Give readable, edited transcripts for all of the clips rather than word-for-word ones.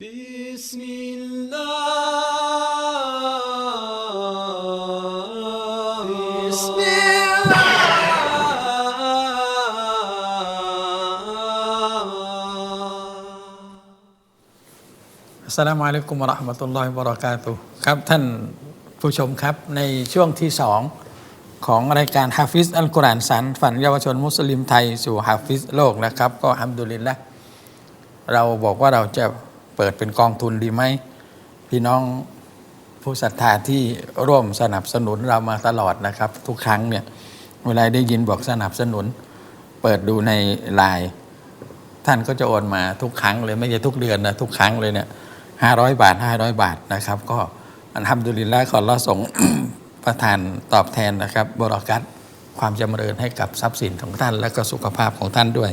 بسم الله بسمอัสสลามุอะลัยกุมวะเราะห์มะตุลลอฮิวะบะเราะกาตุฮ์ครับท่านผู้ชมครับในช่วงที่สองของรายการฮาฟิซอัลกุรอานสารฝันเยาวชนมุสลิมไทยสู่ฮาฟิซโลกนะครับก็อัลฮัมดุลิลละห์เราบอกว่าเราจะเปิดเป็นกองทุนดีไหมพี่น้องผู้ศรัทธาที่ร่วมสนับสนุนเรามาตลอดนะครับทุกครั้งเนี่ยเวลาได้ยินบอกสนับสนุนเปิดดูในไลน์ท่านก็จะโอนมาทุกครั้งเลยไม่ใช่ทุกเดือนนะทุกครั้งเลยเนี่ย500 บาทนะครับก็อัลฮัมดุลิลละห์ขออัลเลาะห์ส่ง ประทานตอบแทนนะครับบารอกัตความจำเริญให้กับทรัพย์สินของท่านและก็สุขภาพของท่านด้วย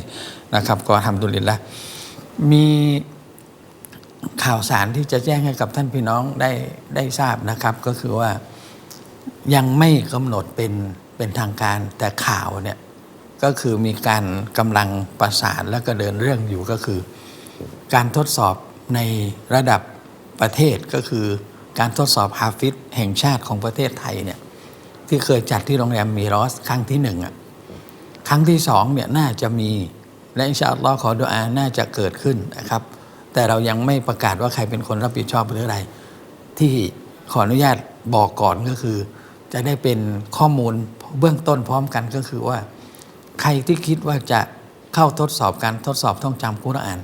นะครับก็อัลฮัมดุลิลละห์มีข่าวสารที่จะแจ้งให้กับท่านพี่น้องได้ทราบนะครับก็คือว่ายังไม่กำหนดเป็นทางการแต่ข่าวเนี่ยก็คือมีการกำลังประสานและก็เดินเรื่องอยู่ก็คือการทดสอบในระดับประเทศก็คือการทดสอบฮาฟิซแห่งชาติของประเทศไทยเนี่ยที่เคยจัดที่โรงแรมมีรอสครั้งที่1ครั้งที่2เนี่ยน่าจะมีและอินชาอัลลอฮ์ขอดุอาน่าจะเกิดขึ้นนะครับแต่เรายังไม่ประกาศว่าใครเป็นคนรับผิดชอบหรืออะไรที่ขออนุญาตบอกก่อนก็คือจะได้เป็นข้อมูลเบื้องต้นพร้อมกันก็คือว่าใครที่คิดว่าจะเข้าทดสอบการทดสอบท่องจำกุรอาน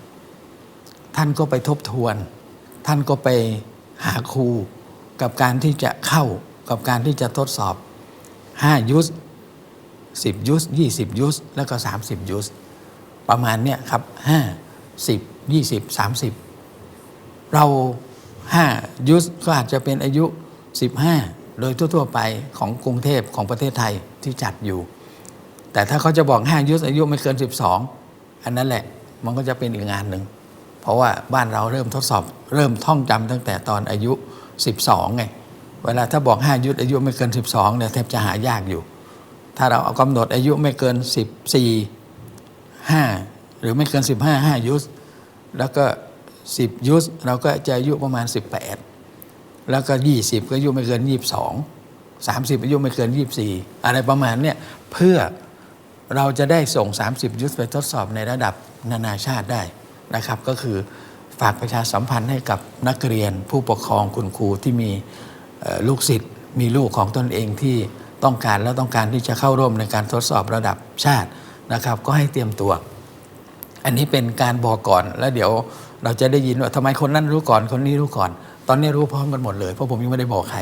ท่านก็ไปทบทวนท่านก็ไปหาครูกับการที่จะเข้ากับการที่จะทดสอบ5ยุส10ยุส20ยุสแล้วก็30ยุสประมาณเนี้ยครับ5 10 20 30เรา5ยุสก็อาจจะเป็นอายุ15โดยทั่วๆไปของกรุงเทพของประเทศไทยที่จัดอยู่แต่ถ้าเขาจะบอก5ยุสอายุไม่เกิน12อันนั้นแหละมันก็จะเป็นอีกงานหนึ่งเพราะว่าบ้านเราเริ่มทดสอบเริ่มท่องจำตั้งแต่ตอนอายุ12ไงเวลาถ้าบอก5ยุสอายุไม่เกิน12เนี่ยแทบจะหายากอยู่ถ้าเราเอากำหนดอายุไม่เกิน14 5หรือไม่เกิน5ยุสแล้วก็10ยุสเราก็จะอายุประมาณ18แล้วก็20ก็อายุไม่เกิน22 30อายุไม่เกิน24อะไรประมาณเนี้ยเพื่อเราจะได้ส่ง30ยุสไปทดสอบในระดับนานาชาติได้นะครับก็คือฝากประชาสัมพันธ์ให้กับนักเรียนผู้ปกครองคุณครูที่มีลูกศิษย์มีลูกของตนเองที่ต้องการและต้องการที่จะเข้าร่วมในการทดสอบระดับชาตินะครับก็ให้เตรียมตัวอันนี้เป็นการบอกก่อนแล้วเดี๋ยวเราจะได้ยินว่าทำไมคนนั้นรู้ก่อนคนนี้รู้ก่อนตอนนี้รู้พร้อมกันหมดเลยเพราะผมยังไม่ได้บอกใคร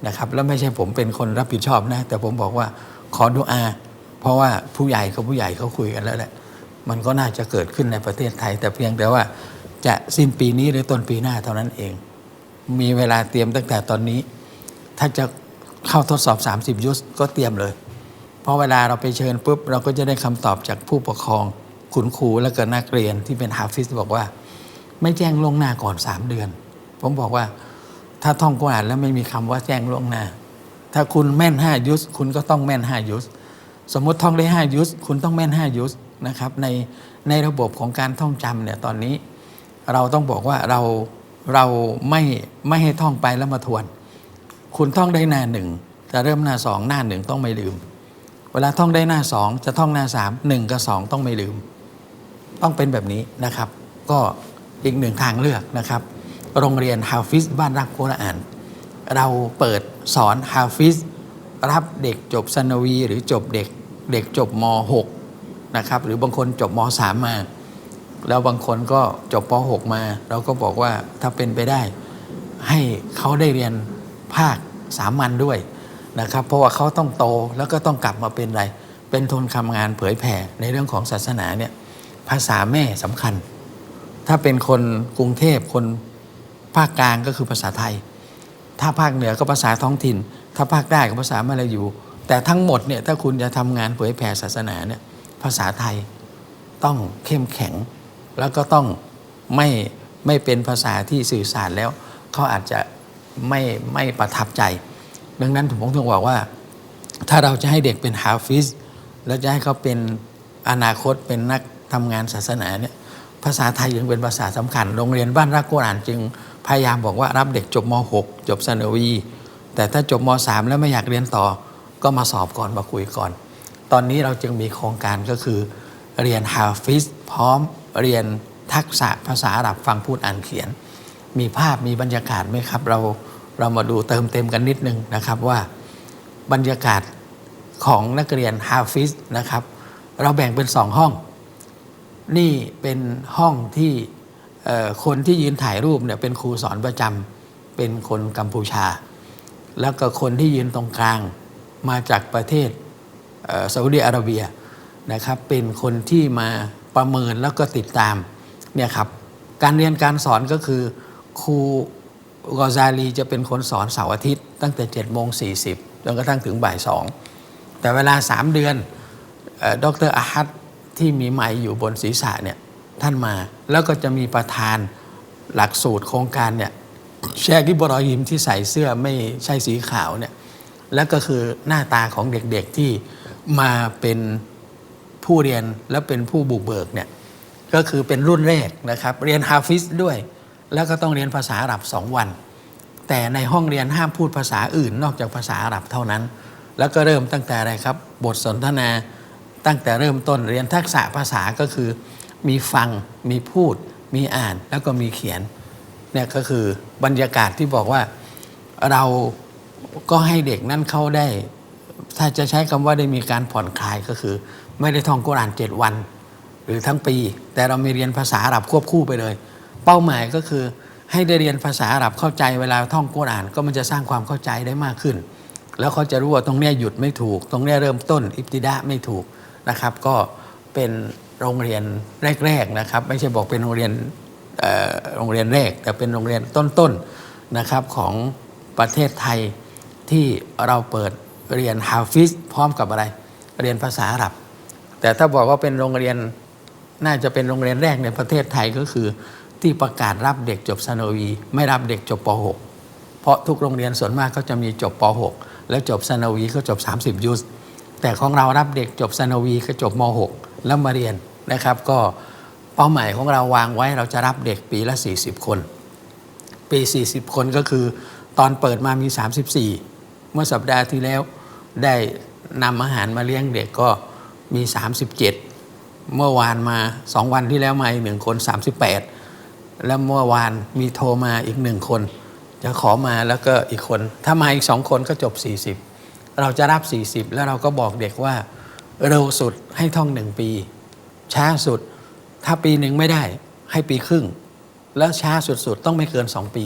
นะครับแล้วไม่ใช่ผมเป็นคนรับผิดชอบนะแต่ผมบอกว่าขอดุอาเพราะว่าผู้ใหญ่เขาคุยกันแล้วแหละมันก็น่าจะเกิดขึ้นในประเทศไทยแต่เพียงแต่ว่าจะสิ้นปีนี้หรือต้นปีหน้าเท่านั้นเองมีเวลาเตรียมตั้งแต่ตอนนี้ถ้าจะเข้าทดสอบ30ยุสก็เตรียมเลยเพราะเวลาเราไปเชิญปุ๊บเราก็จะได้คำตอบจากผู้ปกครองคุณครูและก็นักเรียนที่เป็นฮาฟิซบอกว่าไม่แจ้งล่วงหน้าก่อน3เดือนผมบอกว่าถ้าท่องกุรอานแล้วไม่มีคำว่าแจ้งล่วงหน้าถ้าคุณแม่น5ยุสคุณก็ต้องแม่น5ยุสสมมติท่องได้5ยุสคุณต้องแม่น5ยุสนะครับในระบบของการท่องจำเนี่ยตอนนี้เราต้องบอกว่าเราไม่ให้ท่องไปแล้วมาทวนคุณท่องได้หน้า1จะเริ่มหน้า2หน้า1ต้องไม่ลืมเวลาท่องได้หน้า2จะท่องหน้า3 1กับ2ต้องไม่ลืมต้องเป็นแบบนี้นะครับก็อีกหนึ่งทางเลือกนะครับโรงเรียนฮาฟิซบ้านรักกุรอานเราเปิดสอนฮาฟิซรับเด็กจบซานาวีหรือจบเด็กจบม.6 นะครับหรือบางคนจบม.3 มาแล้วบางคนก็จบป.6 มาเราก็บอกว่าถ้าเป็นไปได้ให้เขาได้เรียนภาคสามัญด้วยนะครับเพราะว่าเขาต้องโตแล้วก็ต้องกลับมาเป็นอะไรเป็นทุนทำงานเผยแผ่ในเรื่องของศาสนาเนี่ยภาษาแม่สำคัญถ้าเป็นคนกรุงเทพคนภาคกลางก็คือภาษาไทยถ้าภาคเหนือก็ภาษาท้องถิ่นถ้าภาคใต้ก็ภาษามลายูแต่ทั้งหมดเนี่ยถ้าคุณจะทำงานเผยแผ่ศาสนาเนี่ยภาษาไทยต้องเข้มแข็งแล้วก็ต้องไม่เป็นภาษาที่สื่อสารแล้วเขาอาจจะไม่ประทับใจดังนั้นผมถึงบอกว่าถ้าเราจะให้เด็กเป็นฮาฟิซแล้วจะให้เขาเป็นอนาคตเป็นนักทำงานศาสนาเนี่ย ภาษาไทยยังเป็นภาษาสำคัญโรงเรียนบ้านรักกุรอานจึงพยายามบอกว่ารับเด็กจบม .6 จบซานาวีแต่ถ้าจบม .3 แล้วไม่อยากเรียนต่อก็มาสอบก่อนมาคุยก่อน ตอนนี้เราจึงมีโครงการก็คือเรียนฮาฟิซพร้อมเรียนทักษะภาษาอาหรับฟังพูดอ่านเขียนมีภาพมีบรรยากาศไหมครับเรามาดูเติมเต็มกันนิดนึงนะครับว่าบรรยากาศของนักเรียนฮาฟิซนะครับเราแบ่งเป็น2ห้องนี่เป็นห้องที่คนที่ยืนถ่ายรูปเนี่ยเป็นครูสอนประจำเป็นคนกัมพูชาแล้วก็คนที่ยืนตรงกลางมาจากประเทศซาอุดิอาระเบียนะครับเป็นคนที่มาประเมินแล้วก็ติดตามเนี่ยครับการเรียนการสอนก็คือครูกอซาลีจะเป็นคนสอนเสาร์อาทิตย์ตั้งแต่7:40จนกระทั่งถึงบ่าย2แต่เวลา3 เดือนดร.อาฮัดที่มีไมค์อยู่บนศีรษะเนี่ยท่านมาแล้วก็จะมีประธานหลักสูตรโครงการเนี่ยแชร์กิบรอฮิมที่ใส่เสื้อไม่ใช่สีขาวเนี่ยแล้วก็คือหน้าตาของเด็กๆที่มาเป็นผู้เรียนและเป็นผู้บุกเบิกเนี่ยก็คือเป็นรุ่นแรกนะครับเรียนฮาฟิซด้วยแล้วก็ต้องเรียนภาษาอาหรับ2 วันแต่ในห้องเรียนห้ามพูดภาษาอื่นนอกจากภาษาอาหรับเท่านั้นแล้วก็เริ่มตั้งแต่อะไรครับบทสนทนาตั้งแต่เริ่มต้นเรียนทักษะภาษาก็คือมีฟังมีพูดมีอ่านแล้วก็มีเขียนเนี่ยก็คือบรรยากาศที่บอกว่าเราก็ให้เด็กนั้นเขาได้ถ้าจะใช้คำว่าได้มีการผ่อนคลายก็คือไม่ได้ท่องกุรอาน7 วันหรือทั้งปีแต่เรามีเรียนภาษาอาหรับควบคู่ไปเลยเป้าหมายก็คือให้ได้เรียนภาษาอาหรับเข้าใจเวลาท่องกุรอานก็มันจะสร้างความเข้าใจได้มากขึ้นแล้วเขาจะรู้ว่าตรงนี้หยุดไม่ถูกตรงนี้เริ่มต้นอิบติดะไม่ถูกนะครับก็เป็นโรงเรียนแรกๆนะครับไม่ใช่บอกเป็นโรงเรียนแรกแต่เป็นโรงเรียนต้นๆนะครับของประเทศไทยที่เราเปิดเรียนฮาฟิซพร้อมกับอะไรเรียนภาษาอาหรับแต่ถ้าบอกว่าเป็นโรงเรียนน่าจะเป็นโรงเรียนแรกในประเทศไทยก็คือที่ประกาศรับเด็กจบซานาวีไม่รับเด็กจบป .6 เพราะทุกโรงเรียนส่วนมากก็จะมีจบป .6 แล้วจบซานาวีก็จบ30 ยุสแต่ของเรารับเด็กจบซานาวีก็จบม .6 แล้วมาเรียนนะครับก็เป้าหมายของเราวางไว้เราจะรับเด็กปีละ40 คนปี40 คนก็คือตอนเปิดมามี34เมื่อสัปดาห์ที่แล้วได้นำอาหารมาเลี้ยงเด็กก็มี37เมื่อวานมา2 วันที่แล้วมาอีก1 คน38แล้วเมื่อวานมีโทรมาอีก1 คนจะขอมาแล้วก็อีกคนถ้ามาอีก2 คนก็จบ40เราจะรับ40แล้วเราก็บอกเด็กว่าเร็วสุดให้ท่อง1 ปีช้าสุดถ้าปี 1ไม่ได้ให้ปีครึ่งแล้วช้าสุดๆต้องไม่เกิน2 ปี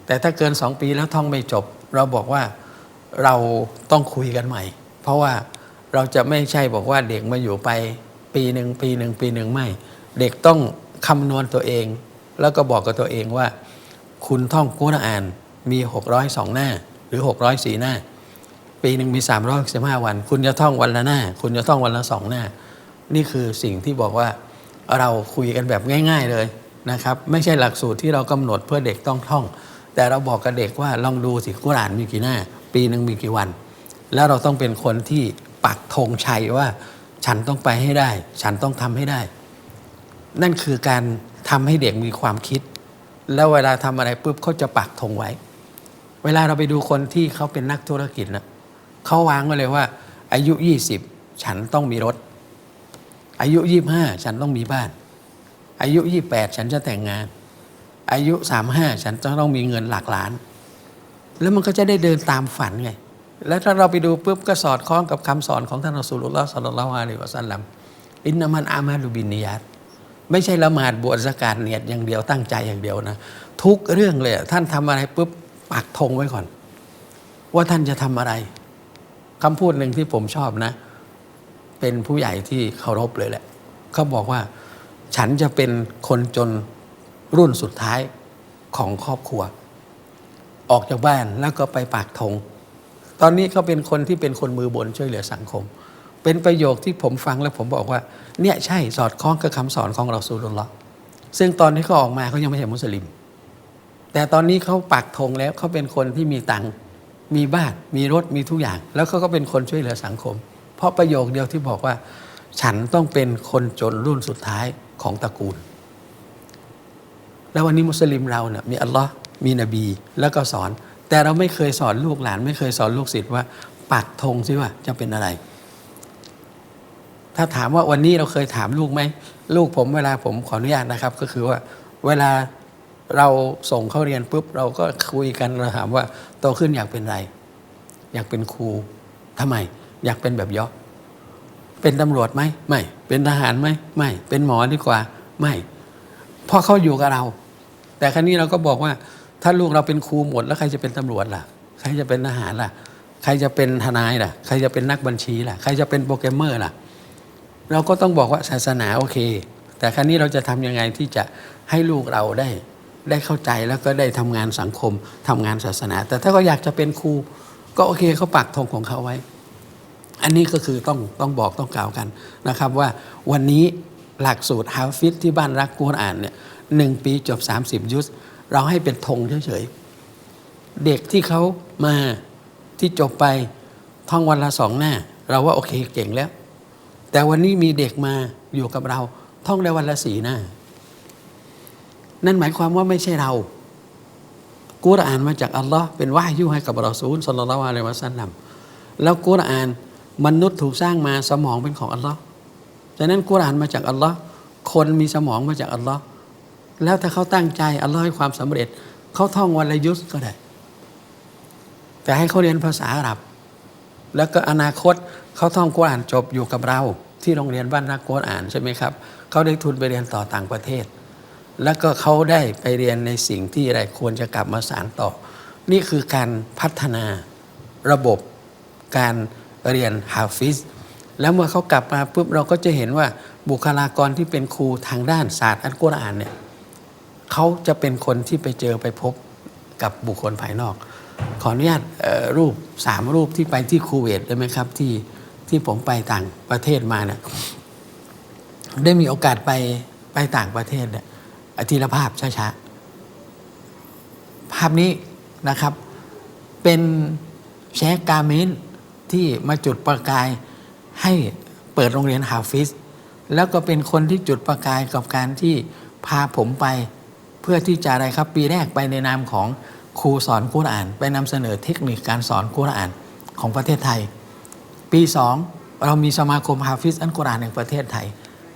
แต่ถ้าเกิน2 ปีแล้วท่องไม่จบเราบอกว่าเราต้องคุยกันใหม่เพราะว่าเราจะไม่ใช่บอกว่าเด็กมาอยู่ไปปีหนึ่งไม่เด็กต้องคำนวณตัวเองแล้วก็บอกกับตัวเองว่าคุณท่องกุรอานมี602 หน้าหรือ604 หน้าปีหนึ่งมี365 วันคุณจะท่องวันละหน้าคุณจะท่องวันละ2 หน้านี่คือสิ่งที่บอกว่าเราคุยกันแบบง่ายๆเลยนะครับไม่ใช่หลักสูตรที่เรากำหนดเพื่อเด็กต้องท่องแต่เราบอกกับเด็กว่าลองดูสิกุรอานมีกี่หน้าปีหนึ่งมีกี่วันแล้วเราต้องเป็นคนที่ปักธงชัยว่าฉันต้องไปให้ได้ฉันต้องทำให้ได้นั่นคือการทำให้เด็กมีความคิดแล้วเวลาทำอะไรปุ๊บเขาจะปักธงไว้เวลาเราไปดูคนที่เขาเป็นนักธุรกิจนะเขาวางไว้เลยว่าอายุ20ฉันต้องมีรถอายุ25ฉันต้องมีบ้านอายุ28ฉันจะแต่งงานอายุ35ฉันจะต้องมีเงินหลักล้านแล้วมันก็จะได้เดินตามฝันไงแล้วถ้าเราไปดูปุ๊บก็สอดคล้องกับคำสอนของท่านรอซูลุลลอฮ์ ศ็อลลัลลอฮุอะลัยฮิวะซัลลัมอินนามันอามาลุบินนิยาตไม่ใช่ละหมาดบวชซะกาตเนียดอย่างเดียวตั้งใจอย่างเดียวนะทุกเรื่องเลยท่านทำอะไรปุ๊บปักธงไว้ก่อนว่าท่านจะทำอะไรคำพูดหนึ่งที่ผมชอบนะเป็นผู้ใหญ่ที่เคารพเลยแหละเขาบอกว่าฉันจะเป็นคนจนรุ่นสุดท้ายของครอบครัวออกจากบ้านแล้วก็ไปปักธงตอนนี้เขาเป็นคนที่เป็นคนมือบนช่วยเหลือสังคมเป็นประโยคที่ผมฟังแล้วผมบอกว่าเนี่ยใช่สอดคล้องกับคำสอนของรอซูลุลลอฮ์ซึ่งตอนที่เขาออกมาเขายังไม่ใช่มุสลิมแต่ตอนนี้เขาปักธงแล้วเขาเป็นคนที่มีตังค์มีบ้านมีรถมีทุกอย่างแล้วเขาก็เป็นคนช่วยเหลือสังคมเพราะประโยคเดียวที่บอกว่าฉันต้องเป็นคนจนรุ่นสุดท้ายของตระกูล แล้ววันนี้มุสลิมเราเนี่ยมีอัลลอฮ์มีนบีแล้วก็สอนแต่เราไม่เคยสอนลูกหลานไม่เคยสอนลูกศิษย์ว่าปักธงสิว่าจะเป็นอะไรถ้าถามว่าวันนี้เราเคยถามลูกไหมลูกผมเวลาผมขออนุญาตนะครับก็คือว่าเวลาเราส่งเข้าเรียนปุ๊บเราก็คุยกันเราถามว่าโตขึ้นอยากเป็นอะไรอยากเป็นครูทำไมอยากเป็นแบบยอเป็นตำรวจไหมไม่เป็นทหารไหมไม่เป็นหมอดีกว่าไม่เพราะเขาอยู่กับเราแต่ครั้นี้เราก็บอกว่าถ้าลูกเราเป็นครูหมดแล้วใครจะเป็นตำรวจล่ะใครจะเป็นทหารล่ะใครจะเป็นทนายล่ะใครจะเป็นนักบัญชีล่ะใครจะเป็นโปรแกรมเมอร์ล่ะเราก็ต้องบอกว่าศาสนาโอเคแต่ครั้นี้เราจะทำยังไงที่จะให้ลูกเราได้เข้าใจแล้วก็ได้ทำงานสังคมทำงานศาสนาแต่ถ้าเขาอยากจะเป็นครูก็โอเคเขาปักธงของเขาไว้อันนี้ก็คือต้องบอกต้องกล่าวกันนะครับว่าวันนี้หลักสูตรฮาฟิซที่บ้านรักกุรอานเนี่ย1 ปีจบ30 ยุสเราให้เป็นธงเฉยๆเด็กที่เขามาที่จบไปท่องวันละ2 หน้าเราว่าโอเคเก่งแล้วแต่วันนี้มีเด็กมาอยู่กับเราท่องได้วันละ4 หน้านั่นหมายความว่าไม่ใช่เรากุรอานมาจากอัลลอฮ์เป็นวะฮยุให้กับรอซูลศ็อลลัลลอฮุอะลัยฮิวะซัลลัมแล้วกุรอานมนุษย์ถูกสร้างมาสมองเป็นของอัลลอฮ์ฉะนั้นกุรอานมาจากอัลลอฮ์คนมีสมองมาจากอัลลอฮ์แล้วถ้าเขาตั้งใจอัลลอฮ์ให้ความสำเร็จเขาท่องวันละยุสก็ได้แต่ให้เขาเรียนภาษาอาหรับแล้วก็อนาคตเขาท่องกุรอานจบอยู่กับเราที่โรงเรียนบ้านรักกุรอานใช่ไหมครับเขาได้ทุนไปเรียนต่อต่างประเทศแล้วก็เขาได้ไปเรียนในสิ่งที่อะไรควรจะกลับมาสานต่อนี่คือการพัฒนาระบบการเรียนฮาฟิซแล้วเมื่อเขากลับมาปุ๊บเราก็จะเห็นว่าบุคลากรที่เป็นครูทางด้านศาสตร์อัลกุรอานเนี่ยเขาจะเป็นคนที่ไปเจอไปพบกับบุคคลภายนอกขออนุญาตรูป3 รูปที่ไปที่คูเวตได้ไหมครับที่ผมไปต่างประเทศมาเนี่ยได้มีโอกาสไปต่างประเทศเนี่ยทีละภาพช้าๆภาพนี้นะครับเป็นเชคกาเมนที่มาจุดประกายให้เปิดโรงเรียนฮาฟิซแล้วก็เป็นคนที่จุดประกายกับการที่พาผมไปเพื่อที่จะอะไรครับปีแรกไปในนามของครูสอนกุรอานไปนำเสนอเทคนิคการสอนกุรอานของประเทศไทยปี2เรามีสมาคมฮาฟิซอัลกุรอานแห่งประเทศไทย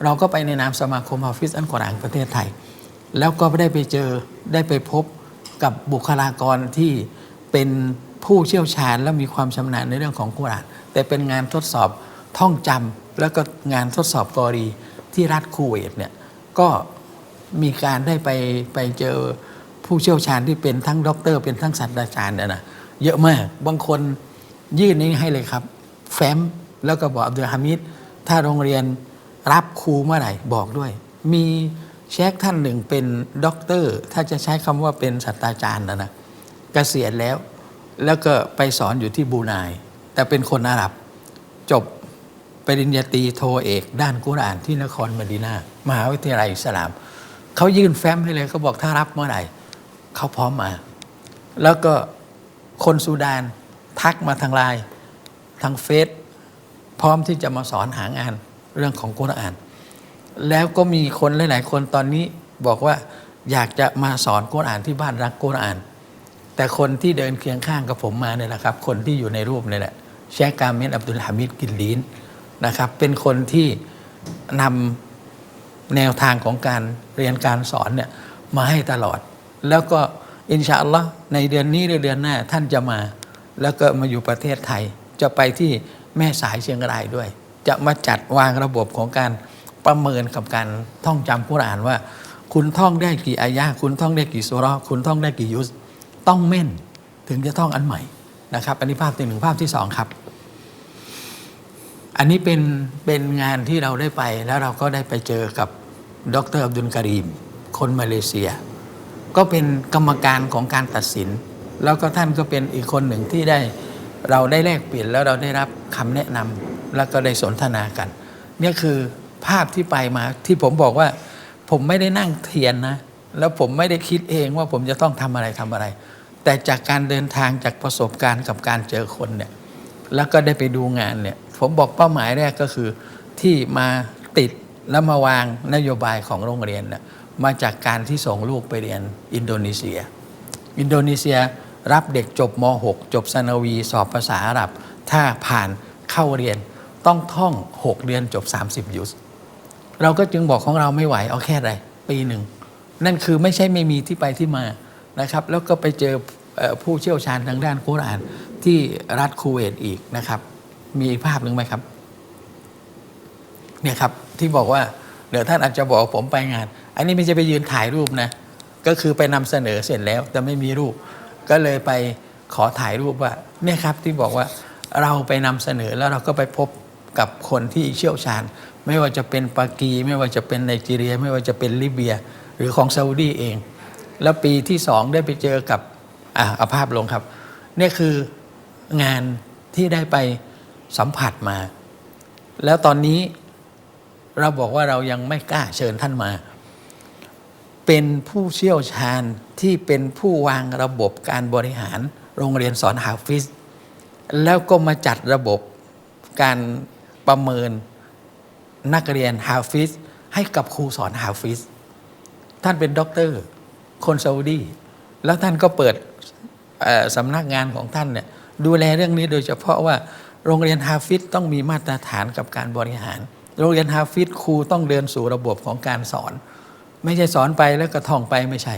เราก็ไปในนามสมาคมฮาฟิซอัลกุรอานแห่งประเทศไทยแล้วก็ได้ไปเจอได้ไปพบกับบุคลากรที่เป็นผู้เชี่ยวชาญและมีความชำนาญในเรื่องของกุรอานแต่เป็นงานทดสอบท่องจำแล้วก็งานทดสอบกอรีที่รัฐคูเวตเนี่ยก็มีการได้ไปเจอผู้เชี่ยวชาญที่เป็นทั้งด็อกเตอร์เป็นทั้งศาสตราจารย์นะเยอะมากบางคนยื่นนี้ให้เลยครับแฟ้มแล้วก็บอกอับดุลฮามิดถ้าโรงเรียนรับครูเมื่อไหร่บอกด้วยมีเชคท่านหนึ่งเป็นด็อกเตอร์ถ้าจะใช้คำว่าเป็นศาสตราจารย์นะเกษียณแล้วก็ไปสอนอยู่ที่บรูไนแต่เป็นคนอาหรับจบปริญญาตรีโทเอกด้านกุรอานที่นครมะดีนะห์มหาวิทยาลัยอิสลามเขายื่นแฟ้มให้เลยเขาบอกถ้ารับเมื่อไหร่เขาพร้อมมาแล้วก็คนซูดานทักมาทางไลน์ทางเฟซพร้อมที่จะมาสอนหางานเรื่องของกุรอานแล้วก็มีคนหลายๆคนตอนนี้บอกว่าอยากจะมาสอนกุรอานที่บ้านรักกุรอานแต่คนที่เดินเคียงข้างกับผมมาเนี่ยแหละครับคนที่อยู่ในรูปนี่แหละเชคกาเมนอับดุลฮามิดกินลีนนะครับเป็นคนที่นำแนวทางของการเรียนการสอนเนี่ยมาให้ตลอดแล้วก็อินชาอัลลอฮ์ในเดือนนี้หรือเดือนหน้าท่านจะมาแล้วก็มาอยู่ประเทศไทยจะไปที่แม่สายเชียงรายด้วยจะมาจัดวางระบบของการประเมินกับการท่องจำกุรอานว่าคุณท่องได้กี่อายะห์คุณท่องได้กี่ซูเราะห์คุณท่องได้กี่ยุสต้องแม่นถึงจะท่องอันใหม่นะครับอันนี้ภาพที่1ภาพที่2ครับอันนี้เป็นงานที่เราได้ไปแล้วเราก็ได้ไปเจอกับดร.อับดุลกะรีมคนมาเลเซียก็เป็นกรรมการของการตัดสินแล้วก็ท่านก็เป็นอีกคนหนึ่งที่เราได้แลกเปลี่ยนแล้วเราได้รับคำแนะนำแล้วก็ได้สนทนากันนี่คือภาพที่ไปมาที่ผมบอกว่าผมไม่ได้นั่งเทียนนะแล้วผมไม่ได้คิดเองว่าผมจะต้องทำอะไรแต่จากการเดินทางจากประสบการณ์กับการเจอคนเนี่ยแล้วก็ได้ไปดูงานเนี่ยผมบอกเป้าหมายแรกก็คือที่มาติดแล้วมาวางนโยบายของโรงเรียนเนี่ย มาจากการที่ส่งลูกไปเรียนอินโดนีเซียรับเด็กจบม .6 จบซานาวีสอบภาษาอาหรับถ้าผ่านเข้าเรียนต้องท่อง6 เดือนจบ30 ยุสเราก็จึงบอกของเราไม่ไหวเอาแค่ไรปีหนึ่งนั่นคือไม่ใช่ไม่มีที่ไปที่มานะครับแล้วก็ไปเจอผู้เชี่ยวชาญทางด้านกุรอานที่รัฐคูเวตอีกนะครับมีภาพหนึ่งไหมครับเนี่ยครับที่บอกว่าเดี๋ยวท่านอาจจะบอกผมไปงานอันนี้ไม่ใช่ไปยืนถ่ายรูปนะก็คือไปนำเสนอเสร็จแล้วแต่ไม่มีรูปก็เลยไปขอถ่ายรูปว่าเนี่ยครับที่บอกว่าเราไปนำเสนอแล้วเราก็ไปพบกับคนที่เชี่ยวชาญไม่ว่าจะเป็นปากีไม่ว่าจะเป็นไนจีเรียไม่ว่าจะเป็นลิเบียหรือของซาอุดีเองแล้วปีที่2ได้ไปเจอกับเอาภาพลงครับนี่คืองานที่ได้ไปสัมผัสมาแล้วตอนนี้เราบอกว่าเรายังไม่กล้าเชิญท่านมาเป็นผู้เชี่ยวชาญที่เป็นผู้วางระบบการบริหารโรงเรียนสอนฮาฟิซแล้วก็มาจัดระบบการประเมินนักเรียนฮาฟิซให้กับครูสอนฮาฟิซท่านเป็นด็อกเตอร์คนซาอุดีแล้วท่านก็เปิดสำนักงานของท่านเนี่ยดูแลเรื่องนี้โดยเฉพาะว่าโรงเรียนฮาฟิซต้องมีมาตรฐานกับการบริหารโรงเรียนฮาฟิซครูต้องเดินสู่ระบบของการสอนไม่ใช่สอนไปแล้วก็ท่องไปไม่ใช่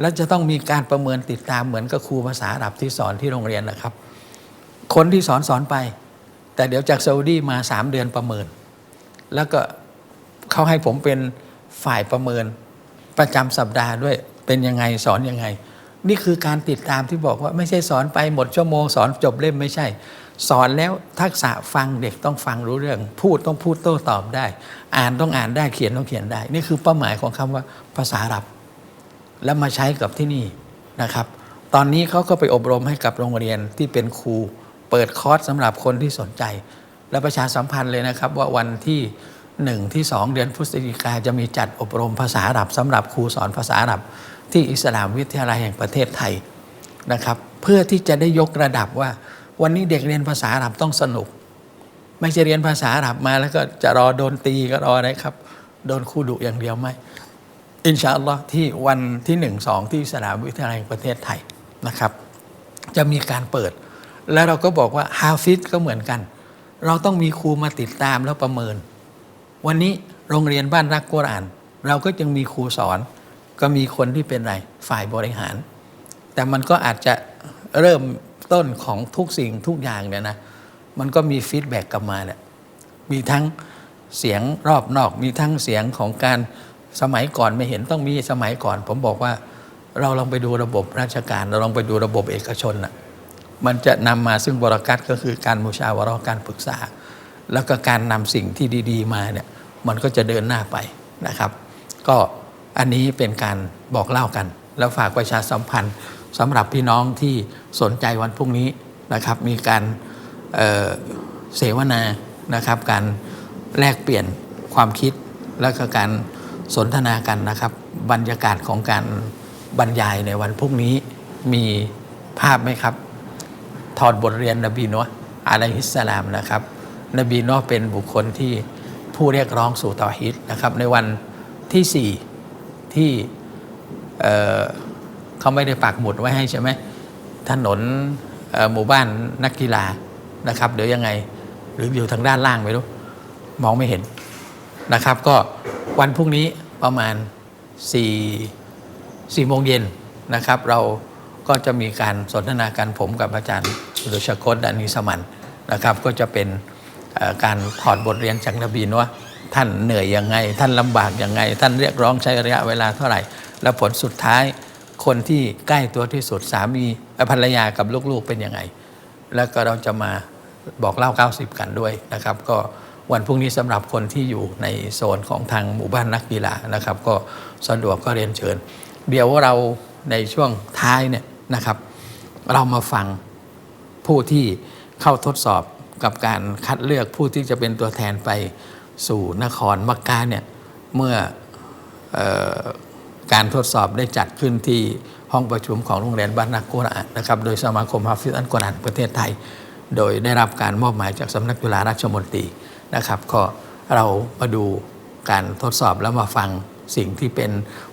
แล้วจะต้องมีการประเมินติดตามเหมือนกับครูภาษาอาหรับที่สอนที่โรงเรียนนะครับคนที่สอนไปแต่เดี๋ยวจากซาอุดีมา3 เดือนประเมินแล้วก็เขาให้ผมเป็นฝ่ายประเมินประจำสัปดาห์ด้วยเป็นยังไงสอนยังไงนี่คือการติดตามที่บอกว่าไม่ใช่สอนไปหมดชั่วโมงสอนจบเล่มไม่ใช่สอนแล้วทักษะฟังเด็กต้องฟังรู้เรื่องพูดต้องพูดโต้ตอบได้อ่านต้องอ่านได้เขียนต้องเขียนได้นี่คือเป้าหมายของคำว่าภาษาอาหรับแล้วมาใช้กับที่นี่นะครับตอนนี้เขาก็ไปอบรมให้กับโรงเรียนที่เป็นครูเปิดคอร์สสำหรับคนที่สนใจและประชาสัมพันธ์เลยนะครับว่าวันที่1 ที่ 2 เดือนพฤศจิกายนจะมีจัดอบรมภาษาอาหรับสำหรับครูสอนภาษาอาหรับที่อิสลามวิทยาลัยแห่งประเทศไทยนะครับเพื่อที่จะได้ยกระดับว่าวันนี้เด็กเรียนภาษาอาหรับต้องสนุกไม่ใช่เรียนภาษาอาหรับมาแล้วก็จะรอโดนตีก็รออะไรครับโดนครูดุอย่างเดียวไม่อินชาอัลลอฮ์ที่วันที่1 2ที่อิสลามวิทยาลัยแห่งประเทศไทยนะครับจะมีการเปิดแล้วเราก็บอกว่าฮาฟิซก็เหมือนกันเราต้องมีครูมาติดตามแล้วประเมินวันนี้โรงเรียนบ้านรักกุรอานเราก็จึงมีครูสอนก็มีคนที่เป็นไรฝ่ายบริหารแต่มันก็อาจจะเริ่มต้นของทุกสิ่งทุกอย่างเนี่ยนะมันก็มีฟีดแบ็กกลับมาเนี่ยมีทั้งเสียงรอบนอกมีทั้งเสียงของการสมัยก่อนไม่เห็นต้องมีสมัยก่อนผมบอกว่าเราลองไปดูระบบราชการเราลองไปดูระบบเอกชนน่ะมันจะนำมาซึ่งบรอกัตก็คือการมุชาวะเราะห์การปรึกษาแล้วก็การนำสิ่งที่ดีๆมาเนี่ยมันก็จะเดินหน้าไปนะครับก็อันนี้เป็นการบอกเล่ากันแล้วฝากประชาสัมพันธ์สำหรับพี่น้องที่สนใจวันพรุ่งนี้นะครับมีการเสวนานะครับการแลกเปลี่ยนความคิดแล้วก็การสนทนากันนะครับบรรยากาศของการบรรยายในวันพรุ่งนี้มีภาพไหมครับถอดบทเรียนนบีนูฮ์อะลัยฮิสสลามนะครับนบีนูฮ์เป็นบุคคลที่ผู้เรียกร้องสู่เตาฮีดนะครับในวันที่4ที่เขาไม่ได้ปักหมุดไว้ให้ใช่ไหมถนนหมู่บ้านนักกีฬานะครับเดี๋ยวยังไงหรืออยู่ทางด้านล่างไม่รู้มองไม่เห็นนะครับก็วันพรุ่งนี้ประมาณ4 โมงเย็นนะครับเราก็จะมีการสนทนากันผมกับอาจารย์สุรชกร ดานิสมันนะครับก็จะเป็นการถอดบทเรียนจากนบีนูฮ์ท่านเหนื่อยยังไงท่านลำบากยังไงท่านเรียกร้องใช้ระยะเวลาเท่าไหร่และผลสุดท้ายคนที่ใกล้ตัวที่สุดสามีภรรยากับลูกๆเป็นยังไงแล้วก็เราจะมาบอกเล่า90กันด้วยนะครับก็วันพรุ่งนี้สำหรับคนที่อยู่ในโซนของทางหมู่บ้านนักกีฬานะครับก็สะดวกก็เรียนเชิญเดี๋ยวเราในช่วงท้ายเนี่ยนะครับเรามาฟังผู้ที่เข้าทดสอบกับการคัดเลือกผู้ที่จะเป็นตัวแทนไปสู่นครมักกะเนี่ยเมื่อการทดสอบได้จัดขึ้นที่ห้องประชุมของโรงเรียนบ้านนักกุรอานนะครับโดยสมาคมฮาฟิซอัลกุรอานประเทศไทยโดยได้รับการมอบหมายจากสำนักจุฬาราชมนตรีนะครับก็เรามาดูการทดสอบแล้วมาฟัง สิ่งที่เป็น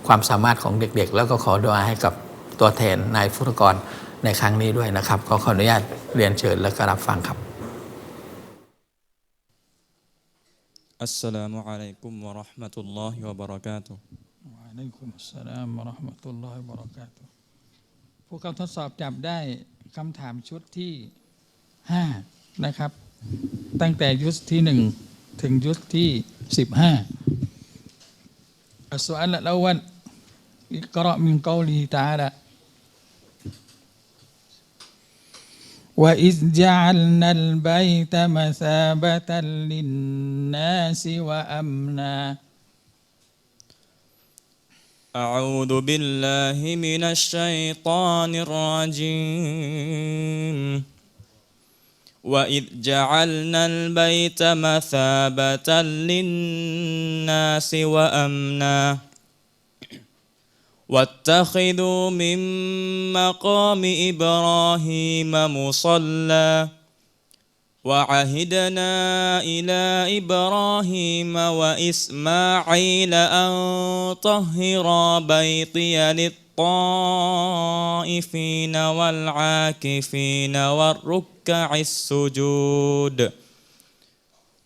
ความสามารถของเด็กๆแล้วก็ขอดุอาให้กับตัวแทนนายฟุตกรในครั้งนี้ด้วยนะครับขออนุญาตเรียนเชิญและก็รับฟังครับ السلام عليكم ورحمة الله وبركاته วะอะลัยกุมุสสลามวะเราะห์มะตุลลอฮิวะบะเราะกาตุฮ์ผู้เข้าทดสอบจับได้คำถามชุดที่5นะครับตั้งแต่ยุสที่1ถึงยุสที่15อัสซุอาลอัลอวัลอิกเราะมินกอลิฮิตะอาลาوإذ جعلنا البيت مثابة للناس وأمنا أعوذ بالله من الشيطان الرجيم وإذ جعلنا البيت مثابة للناس وأمنا واتخذوا من مقام إبراهيم مصلى وعهدنا إلى إبراهيم وإسماعيل أن طهرا بيتي للطائفين والعاكفين والركع السجود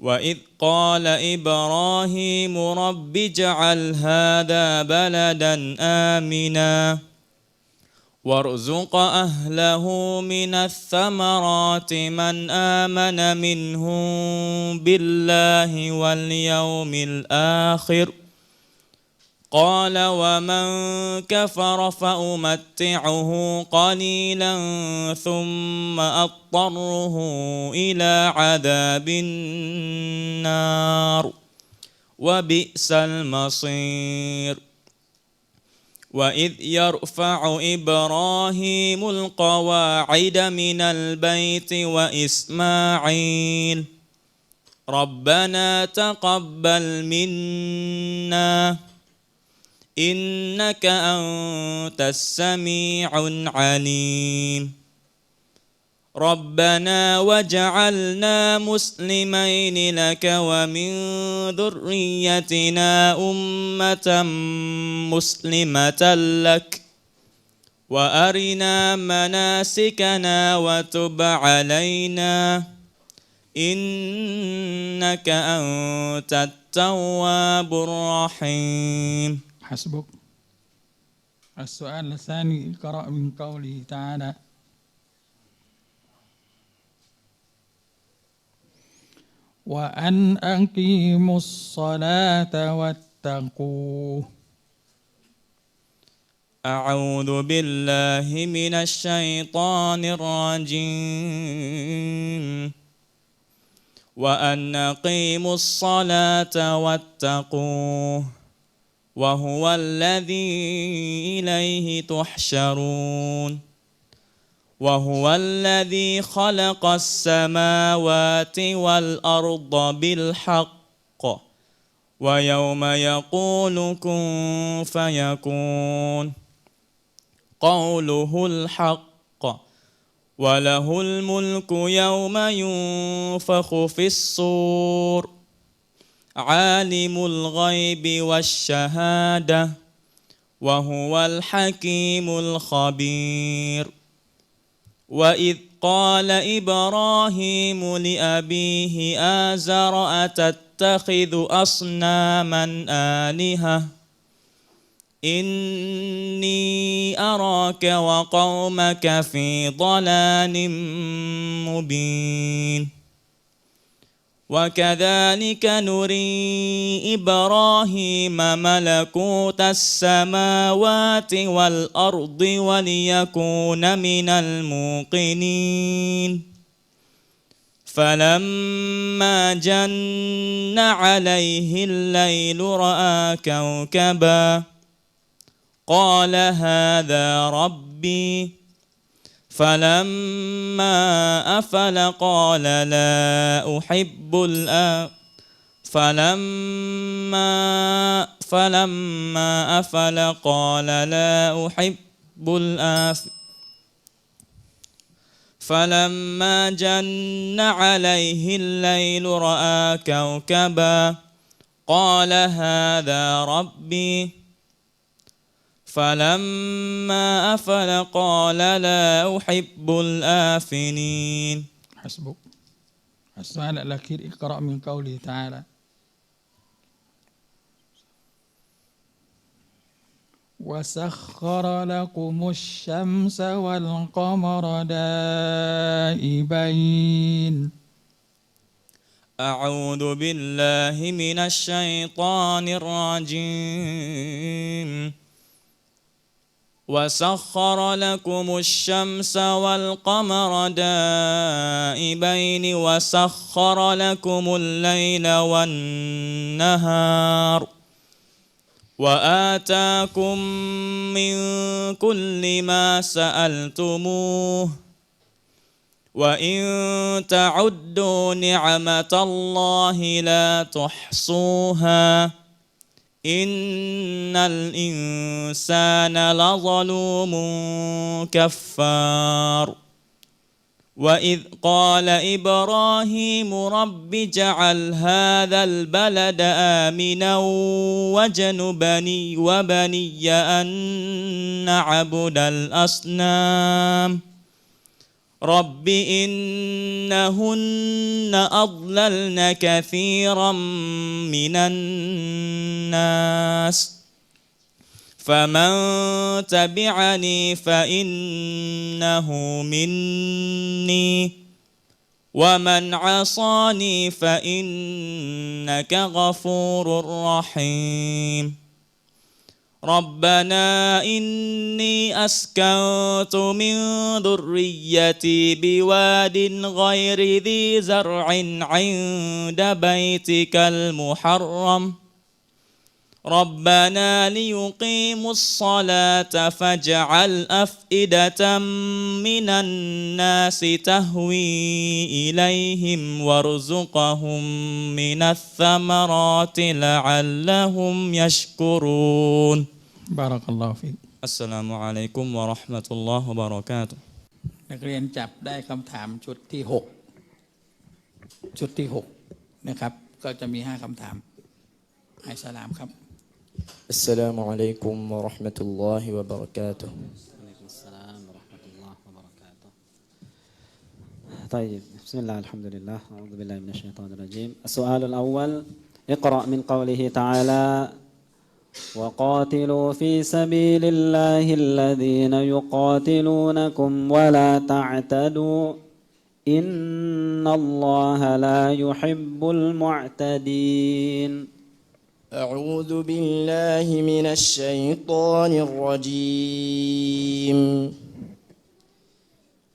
وإذ قال إبراهيم رب اجعل هذا بلدا آمنا وارزق أهله من الثمرات من آمن منهم بالله واليوم الآخر قال ومن كفر فأمتعه قليلا ثم أضطره إلى عذاب النار وبئس المصير وإذ يرفع إبراهيم القواعد من البيت وإسماعيل ربنا تقبل منا إنك أنت السميع العليم ربنا وجعلنا مسلمين لك ومن ذريتنا أمة مسلمة لك وأرنا مناسكنا وتب علينا إنك أنت التواب الرحيم حسبك السؤال الثاني اقرأ من قوله تعالى وأن أقيموا الصلاة واتقوه أعوذ بالله من الشيطان الرجيم وأن أقيموا الصلاة واتقوه وهو الذي إليه تحشرون وهو الذي خلق السماوات والأرض بالحق ويوم يقول كن فيكون قوله الحق وله الملك يوم ينفخ في الصور عالم الغيب والشهادة وهو الحكيم الخبير وإذ قال إبراهيم لأبيه آزر أتتخذ أصناما آلهة إني أراك وقومك في ضلال مبين وكذلك نري إبراهيم ملكوت السماوات والأرض وليكون من الموقنين فلما جن عليه الليل رأى كوكبا قال هذا ربي فلما أفل قال لا أحب فلما أفل قال لا أحب فلما جن عليه الليل رأى كوكبا قال هذا ربي فلما أفل قال لا أحب الآفلين. حسبك. السؤال الأخير اقرأ من قوله تعالى وسخر لكم الشمس والقمر دائبين. أعوذ بالله من الشيطان الرجيم. وسخر لكم الشمس والقمر دائبين وسخر لكم الليل والنهار وآتاكم من كل ما سألتموه وإن تعدوا نعمة الله لا تحصوها إن الإنسان لظلوم كفار. وإذ قال إبراهيم رب اجعل هذا البلد آمنا وبني أن نعبد الأصنام رب إنهن أضللن كثيرا من الناس فمن تبعني فإنه مني ومن عصاني فإنك غفور رحيم. ربنا إني أسكنت من ذريتي بواد غير ذي زرع عند بيتك المحرم ربنا ليقيموا الصلاة فاجعل أفئدة من الناس تهوي إليهم وارزقهم من الثمرات لعلهم يشكرون. بارك الله فيك. السلام عليكم ورحمة الله وبركاته. นักเรียนจับได้คำถามชุดที่6นะครับก็จะมี5คำถามให้สลามครับ السلام عليكم ورحمة الله وبركاته. وعليكم السلام ورحمة الله وبركاته. طيب بسم الله الحمد لله أعوذ بالله من الشيطان الرجيم. السؤال الأول اقرأ من قوله تعالى وقاتلوا في سبيل الله الذين يقاتلونكم ولا تعتدوا إن الله لا يحب المعتدين. أعوذ بالله من الشيطان الرجيم.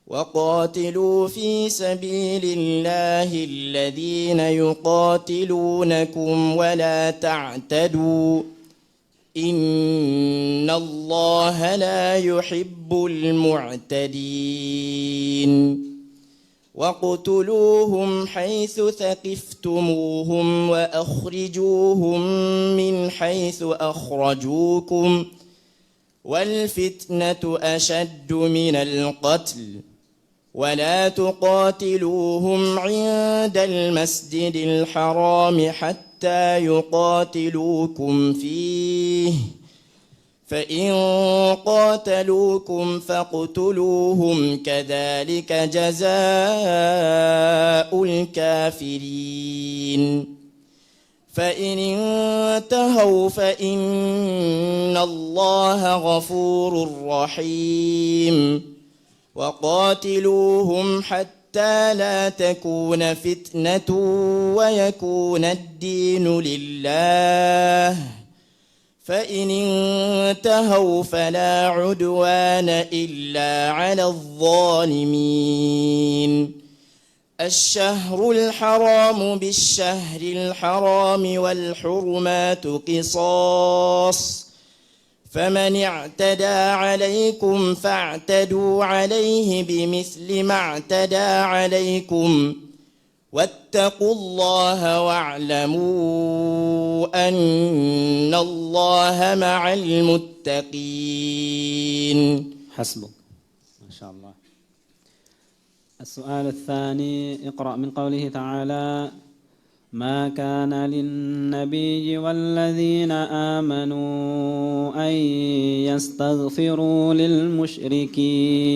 وقاتلوا في سبيل الله الذين يقاتلونكم ولا تعتدوا إن الله لا يحب المعتدين. واقتلوهم حيث ثقفتموهم وأخرجوهم من حيث أخرجوكم والفتنة أشد من القتل ولا تقاتلوهم عند المسجد الحرام حتى يقاتلوكم فيه فإن قاتلوكم فاقتلوهم كذلك جزاء الكافرين. فإن انتهوا فإن الله غفور رحيم. وقاتلوهم حتى لا تكون فتنة ويكون الدين لله فإن انتهوا فلا عدوان إلا على الظالمين. الشهر الحرام بالشهر الحرام والحرمات قصاص فمن اعتدى عليكم فاعتدوا عليه بمثل ما اعتدى عليكم واتقوا الله واعلموا أن الله مع المتقين. حسبك ما شاء الله. السؤال الثاني اقرأ من قوله تعالى ما كان للنبي والذين آمنوا أن يستغفروا للمشركين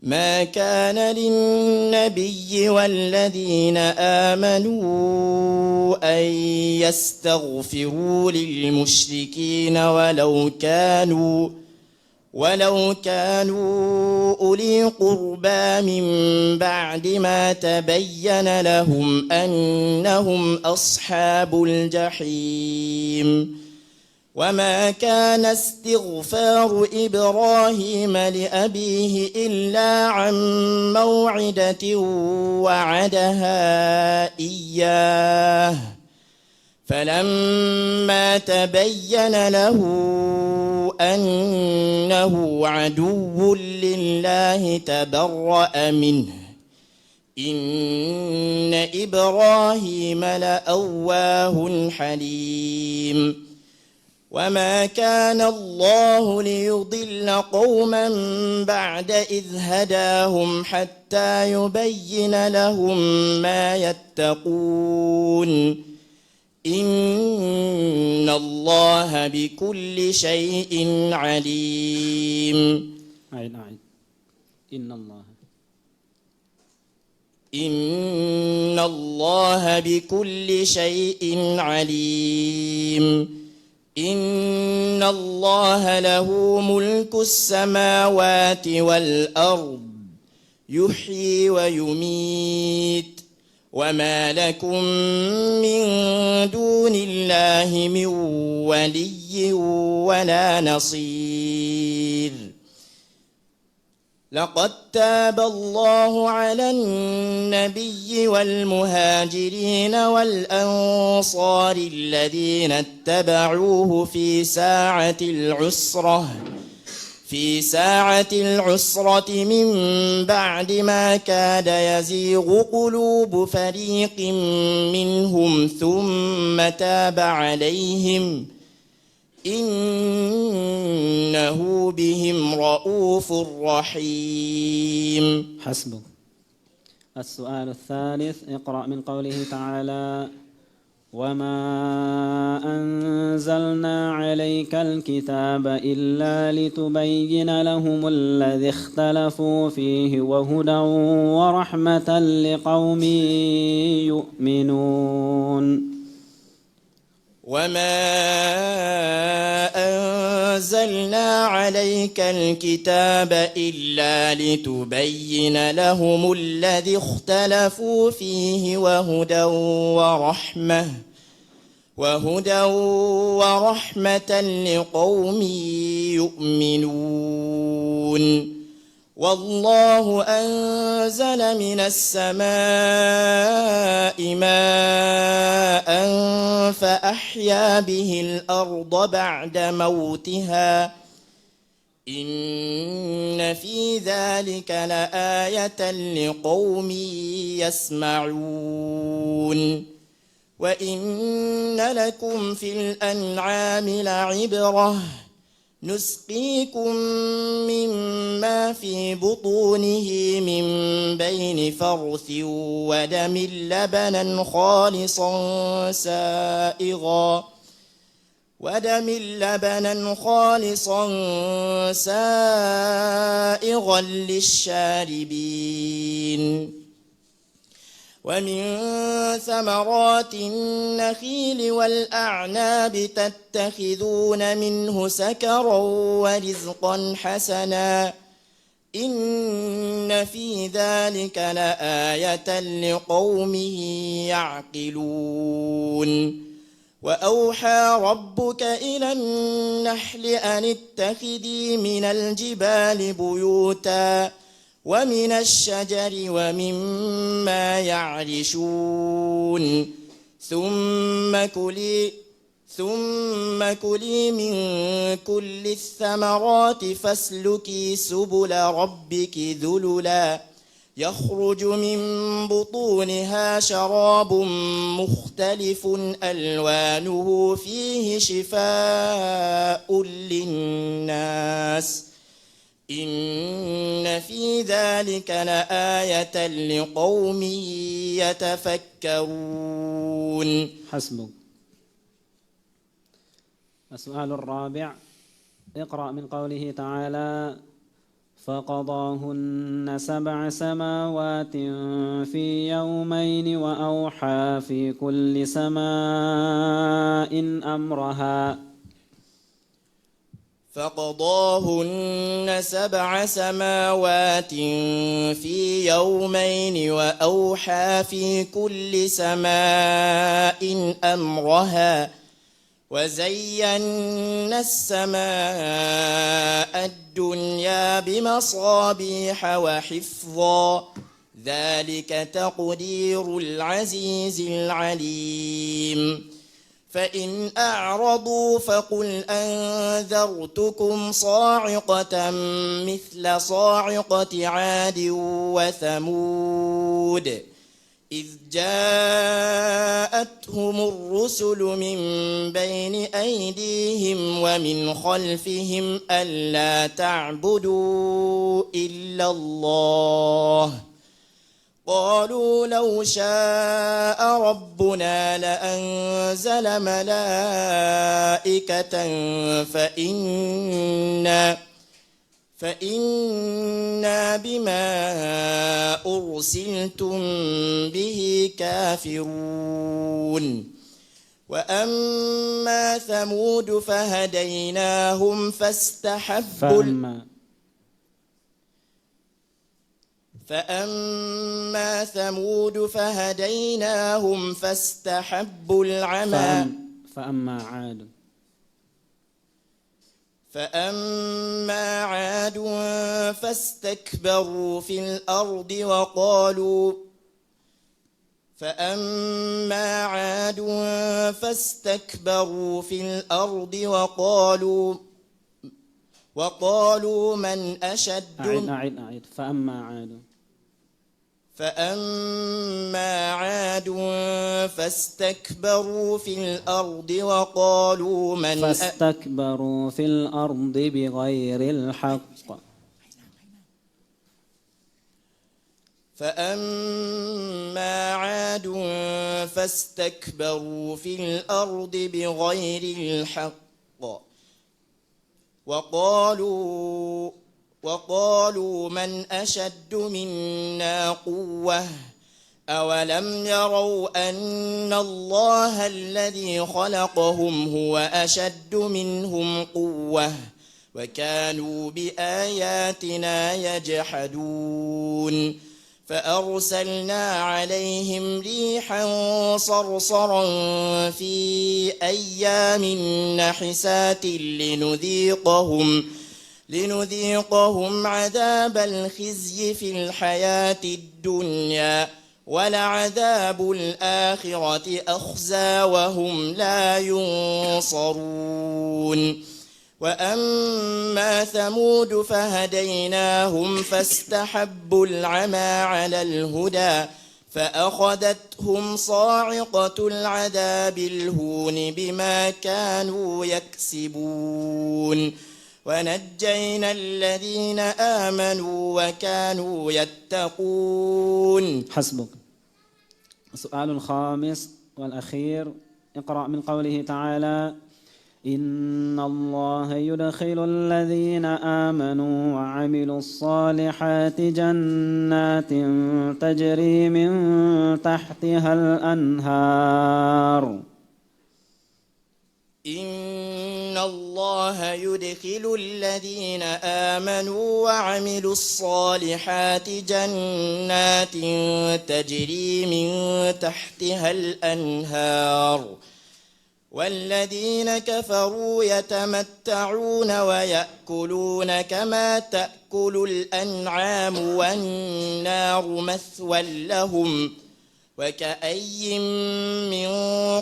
ما كان للنبي والذين آمنوا أن يستغفروا للمشركين ولو كانوا أولي قربى من بعد ما تبين لهم أنهم أصحاب الجحيم وما كان استغفار إبراهيم لأبيه إلا عن موعدة وعدها إياه فلما تبين له أنه عدو لله تبرأ منه إن إبراهيم لأواه حليم وما كان الله ليضل قوما بعد إذ هداهم حتى يبين لهم ما يتقون إن الله بكل شيء عليم إن الله بكل شيء عليم إن الله له ملك السماوات والأرض يحيي ويميت وما لكم من دون الله من ولي ولا نصير لقد تاب الله على النبي والمهاجرين والأنصار الذين اتبعوه في ساعة العسرة من بعد ما كاد يزيغ قلوب فريق منهم ثم تاب عليهم إنه بهم رؤوف رحيم. حسبك. السؤال الثالث اقرأ من قوله تعالى وما أنزلنا عليك الكتاب إلا لتبين لهم الذي اختلفوا فيه وهدى ورحمة لقوم يؤمنون. وما أنزلنا عليك الكتاب إلا لتبين لهم الذي اختلفوا فيه وهدى ورحمة لقوم يؤمنون. والله أنزل من السماء ماء فأحيا به الأرض بعد موتها إن في ذلك لآية لقوم يسمعون. وإن لكم في الأنعام لعبرة نسقيكم مما في بطونه من بين فرث ودم لبنا خالصا سائغا للشاربين. ومن ثمرات النخيل والأعناب تتخذون منه سكرا ورزقا حسنا إن في ذلك لآية لقوم يعقلون. وأوحى ربك إلى النحل أن اتخذي من الجبال بيوتا ومن الشجر ومما يعرشون ثم كلي من كل الثمرات فاسلكي سبل ربك ذللا يخرج من بطونها شراب مختلف ألوانه فيه شفاء للناس إن في في ذلك لآية لقوم يتفكرون. حسبك. السؤال الرابع، اقرأ من قوله تعالى: فقضاهن 7 سماوات في يومين وأوحى في كل سماء أمرها. فقضاهن 7 سماوات في يومين وأوحى في كل سماء أمرها وزينا السماء الدنيا بمصابيح وحفظا ذلك تقدير العزيز العليم. فإن أعرضوا فقل أنذرتكم صاعقة مثل صاعقة عاد وثمود إذ جاءتهم الرسل من بين أيديهم ومن خلفهم ألا تعبدوا إلا الله قالوا لو شاء ربنا لأنزل ملائكة فإنا بما أرسلتم به كافرون. وأما ثمود فهديناهم فاستحبوا فأما ثمود فهديناهم فاستحبوا العمى فأما عاد فاستكبروا في الأرض وقالوا من أشد فأما عاد فاستكبروا في الأرض وقالوا فاستكبروا في الأرض بغير الحق فأما عاد فاستكبروا في الأرض بغير الحق وقالوا من أشد منا قوة أولم يروا أن الله الذي خلقهم هو أشد منهم قوة وكانوا بآياتنا يجحدون. فأرسلنا عليهم ريحا صرصرا في أيام نحسات لنذيقهم عذاب الخزي في الحياة الدنيا ولعذاب الآخرة أخزى وهم لا ينصرون. وأما ثمود فهديناهم فاستحبوا العمى على الهدى فأخذتهم صاعقة العذاب الهون بما كانوا يكسبون ونجينا الذين آمنوا وكانوا يتقون. حسبك. السؤال الخامس والأخير، اقرأ من قوله تعالى: إن الله يدخل الذين آمنوا وعملوا الصالحات جنات تجري من تحتها الأنهار. إن الله يدخل الذين آمنوا وعملوا الصالحات جنات تجري من تحتها الأنهار والذين كفروا يتمتعون ويأكلون كما تأكل الأنعام والنار مثوى لهم وكأي من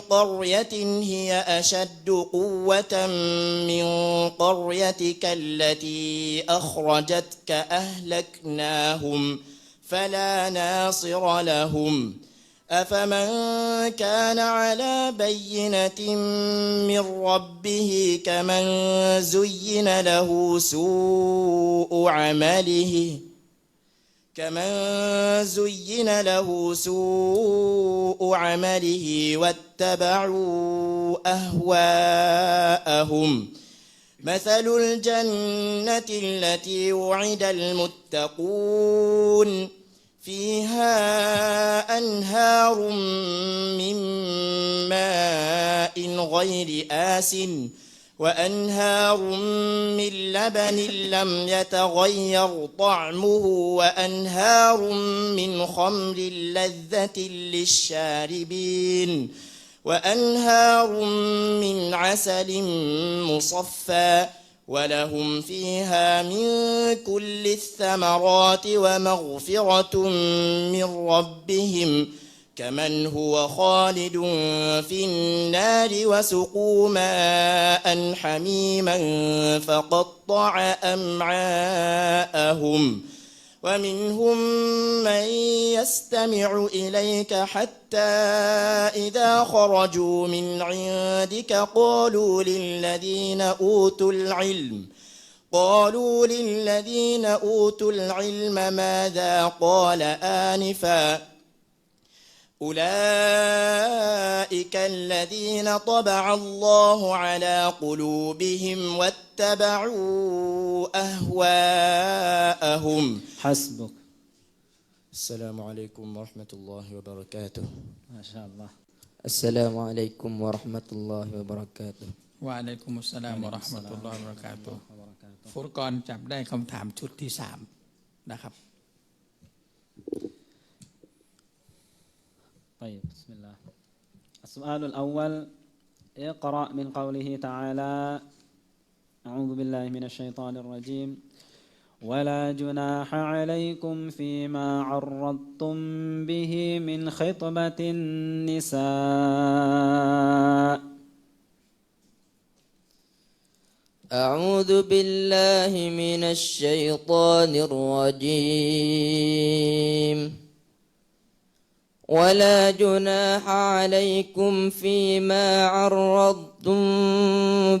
قرية هي أشد قوة من قريتك التي أخرجتك أهلكناهم فلا ناصر لهم. أفمن كان على بينة من ربه كمن زين له سوء عمله كمن زين له سوء عمله واتبعوا أهواءهم مثل الجنة التي وعد المتقون فيها أنهار من ماء غير آسن وأنهار من لبن لم يتغير طعمه وأنهار من خمر لذة للشاربين وأنهار من عسل مصفى ولهم فيها من كل الثمرات ومغفرة من ربهم كمن هو خالد في النار وسقوا ماء حميما فقطع أمعاءهم ومنهم من يستمع إليك حتى إذا خرجوا من عندك قالوا للذين أوتوا العلم ماذا قال آنفا أولئك الذين طبع الله على قلوبهم واتبعوا أهواءهم حسبك. السلام عليكم ورحمة الله وبركاته. ما شاء الله. السلام عليكم ورحمة الله وبركاته. วะอะลัยกุมุสสลามวะเราะห์มะตุลลอฮิวะบะเราะกาตุฮ์ฟุรกอนจับได้คำถามชุดที่3นะครับ طيب بسم الله. السؤال الأول اقرأ من قوله تعالى أعوذ بالله من الشيطان الرجيم ولا جناح عليكم فيما عرضتم به من خطبة النساء. أعوذ بالله من الشيطان الرجيم ولا جناح عليكم فيما عرضتم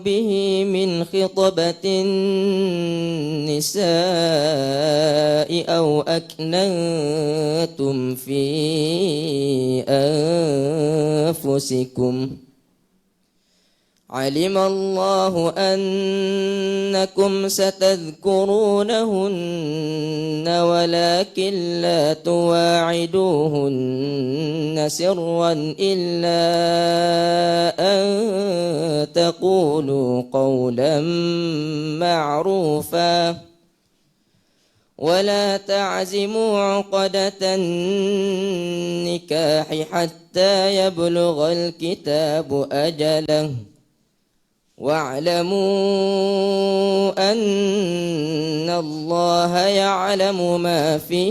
به من خطبة النساء أو أكننتم في أنفسكم علم الله أنكم ستذكرونهن ولكن لا تواعدوهن سرا إلا أن تقولوا قولا معروفا ولا تعزموا عقدة النكاح حتى يبلغ الكتاب أجله واعلموا أن الله يعلم ما في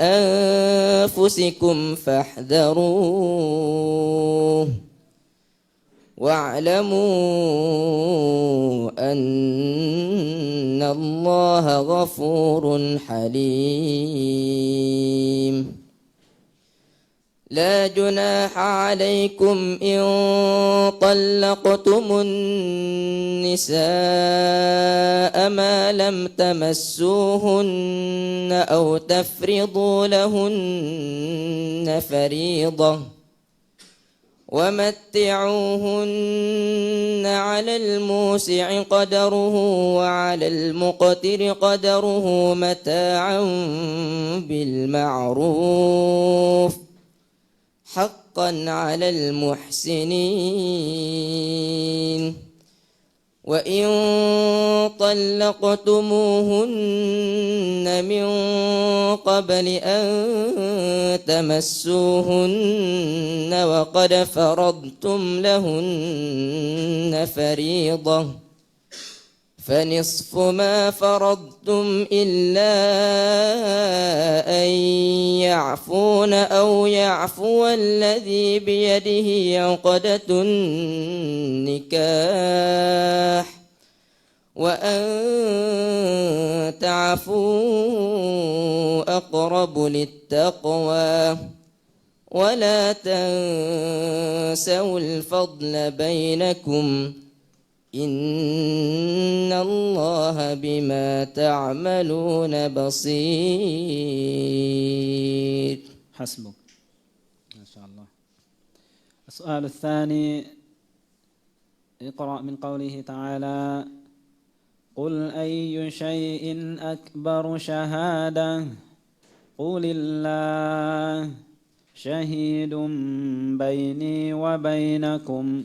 أنفسكم فاحذروه واعلموا أن الله غفور حليم. لا جناح عليكم إن طلقتم النساء ما لم تمسوهن أو تفرضوا لهن فريضة ومتعوهن على الموسع قدره وعلى المقتر قدره متاعا بالمعروف حقا على المحسنين. وإن طلقتموهن من قبل أن تمسوهن وقد فرضتم لهن فريضة فنصف ما فرضتم إلا أن يعفون أو يعفو الذي بيده عقدة النكاح وأن تعفوا أقرب للتقوى ولا تنسوا الفضل بينكم إن الله بما تعملون بصير. حسبك ما شاء الله. السؤال الثاني اقرأ من قوله تعالى قل أي شيء أكبر شهادة قل الله شهيد بيني وبينكم.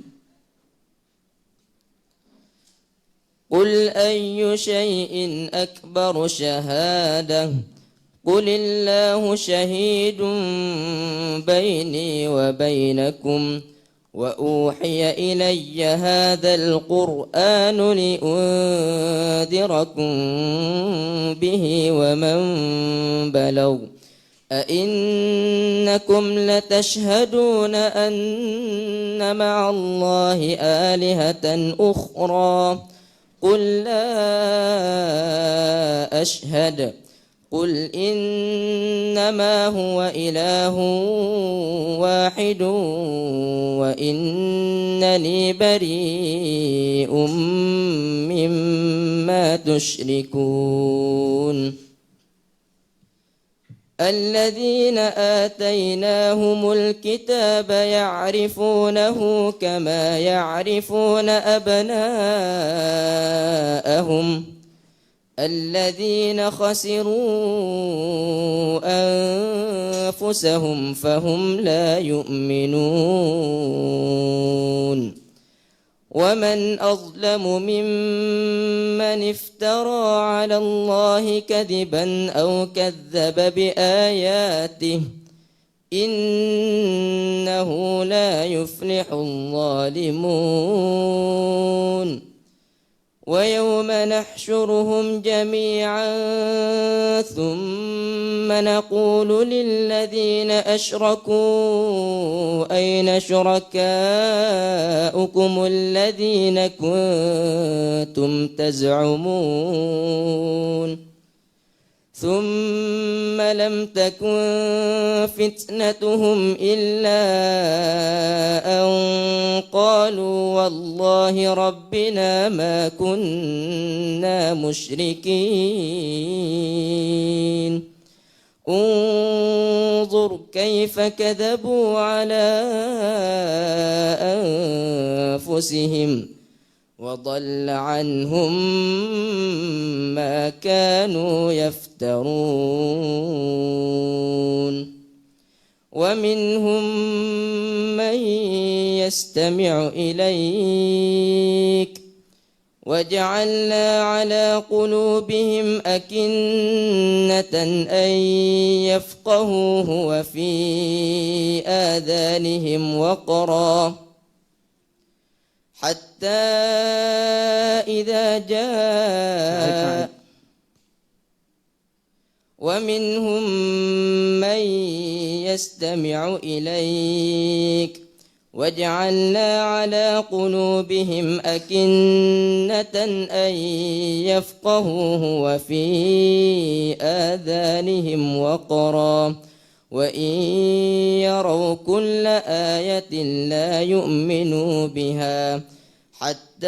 قل أي شيء أكبر شهادة قل الله شهيد بيني وبينكم وأوحي إلي هذا القرآن لأنذركم به ومن بلغ أئنكم لتشهدون أن مع الله آلهة أخرى قل لا أشهد قل إنما هو إله واحد وإنني بريء مما تشركون. الذين آتيناهم الكتاب يعرفونه كما يعرفون أبناءهم الذين خسروا أنفسهم فهم لا يؤمنون. ومن أظلم ممن افترى على الله كذبا أو كذب بآياته إنه لا يفلح الظالمون. ويوم نحشرهم جميعا ثم نقول للذين أشركوا أين شركاؤكم الذين كنتم تزعمون ثم لم تكن فتنتهم إلا أن قالوا والله ربنا ما كنا مشركين. انظر كيف كذبوا على أنفسهم وضل عنهم ما كانوا يفترون. ومنهم من يستمع إليك وجعلنا على قلوبهم أكنة أن يفقهوه وفي آذانهم وقرا حتى إذا جاء ومنهم من يستمع إليك وجعلنا على قلوبهم أكنة أن يفقهوه وفي آذانهم وقرا وإن يروا كل آية لا يؤمنوا بها حتى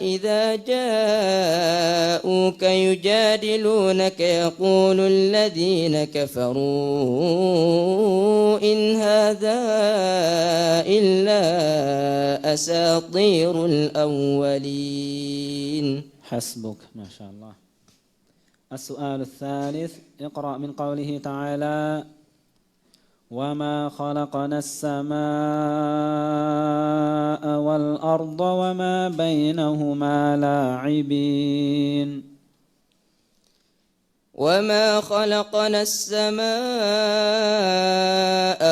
إذا جاءوك يجادلونك يقول الذين كفروا إن هذا إلا أساطير الأولين. حسبك ما شاء الله. السؤال الثالث اقرأ من قوله تعالى وما خلقنا السماء والأرض وما بينهما لاعبين. وما خلقنا السماء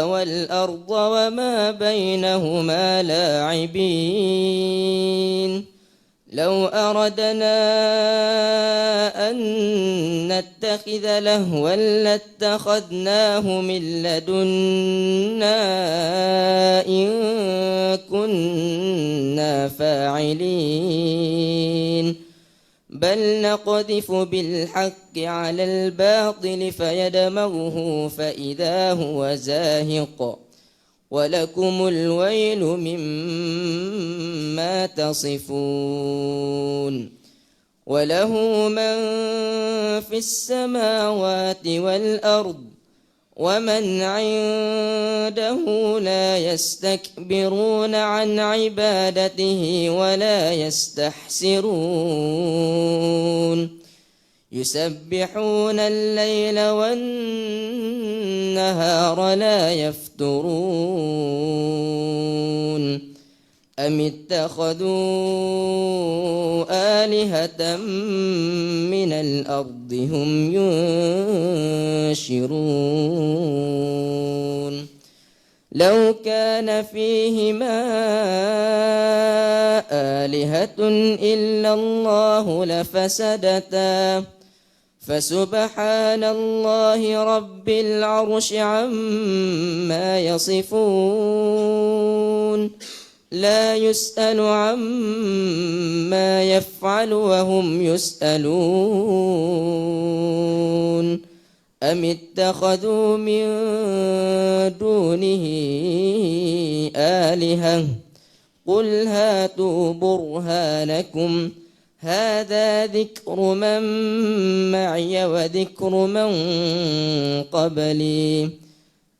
والأرض وما بينهما لاعبين. لو أردنا أن نتخذ لهوا لاتخذناه من لدنا إن كنا فاعلين. بل نقذف بالحق على الباطل فيدمغه فإذا هو زاهق ولكم الويل مما تصفون. وله من في السماوات والأرض ومن عنده لا يستكبرون عن عبادته ولا يستحسرون يسبحون الليل والنهار لا يفترون أم اتخذوا آلهة من الأرض هم ينشرون لو كان فيهما آلهة إلا الله لفسدتا فسبحان الله رب العرش عما يصفون لا يسأل عما يفعل وهم يسألون أم اتخذوا من دونه آلهة قل هاتوا برهانكم هذا ذكر من معي وذكر من قبلي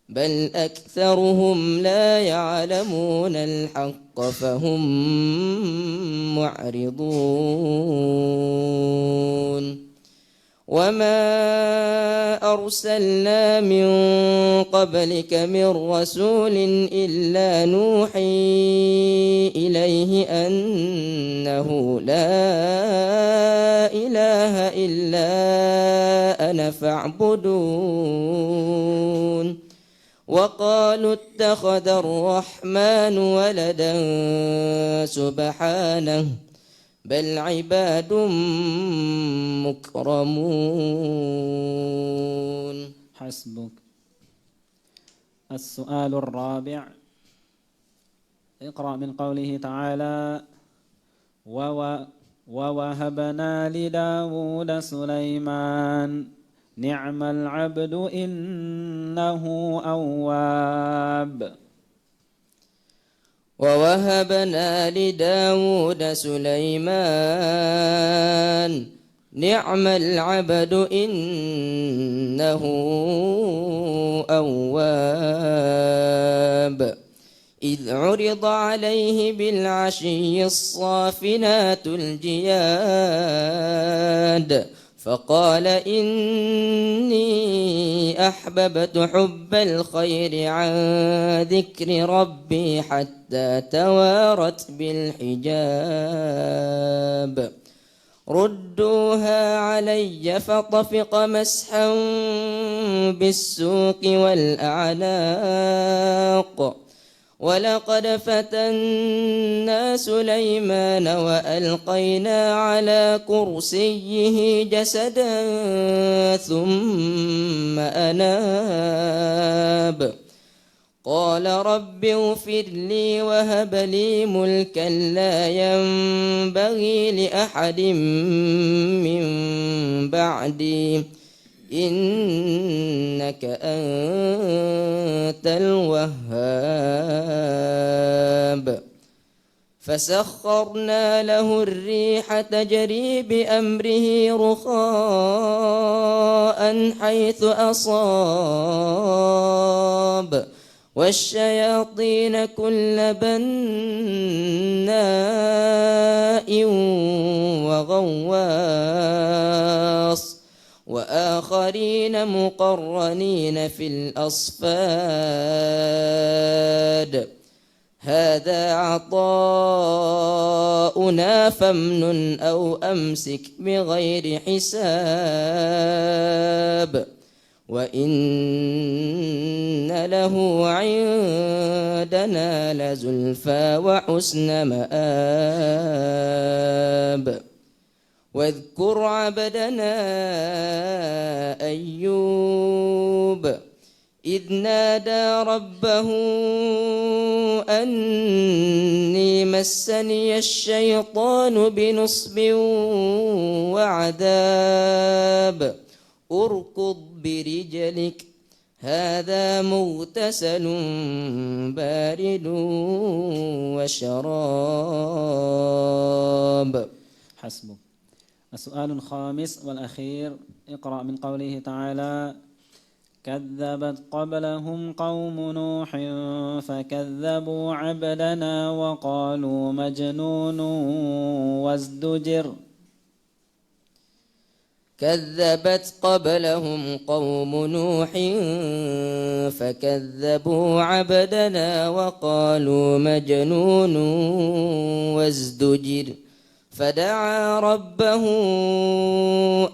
بل أكثرهم لا يعلمون الحق فهم معرضون وما أرسلنا من قبلك من رسول إلا نوحي إليه أنه لا إله إلا أنا فاعبدون وقالوا اتخذ الرحمن ولدا سبحانه بل عباد مكرمون. حسبك. السؤال الرابع اقرأ من قوله تعالى ووهبنا لداود سليمان نعم العبد إنه أواب. ووهبنا لداود سليمان نعم العبد إنه أواب إذ عرض عليه بالعشي الصافنات الجياد فقال إني أحببت حب الخير عن ذكر ربي حتى توارت بالحجاب ردوها علي فطفق مسحا بالسوق والأعناق ولقد فتنا سليمان وألقينا على كرسيه جسدا ثم أناب قال رب اغفر لي وهب لي ملكا لا ينبغي لأحد من بعدي إنك أنت الوهاب فسخرنا له الريح تجري بأمره رخاء حيث أصاب والشياطين كل بناء وغواص وآخرين مقرنين في الأصفاد هذا عطاؤنا فامنن أو أمسك بغير حساب وإن له عندنا لزلفى وحسن مآب واذكر عبدنا أيوب إذ نادى ربه أني مسني الشيطان بنصب وعذاب اركض برجلك هذا مغتسل بارد وشراب. حسبك. السؤال الخامس والأخير اقرأ من قوله تعالى كذبت قبلهم قوم نوح فكذبوا عبدنا وقالوا مجنون وازدجر. كذبت قبلهم قوم نوح فكذبوا عبدنا وقالوا مجنون وازدجر فدعا ربه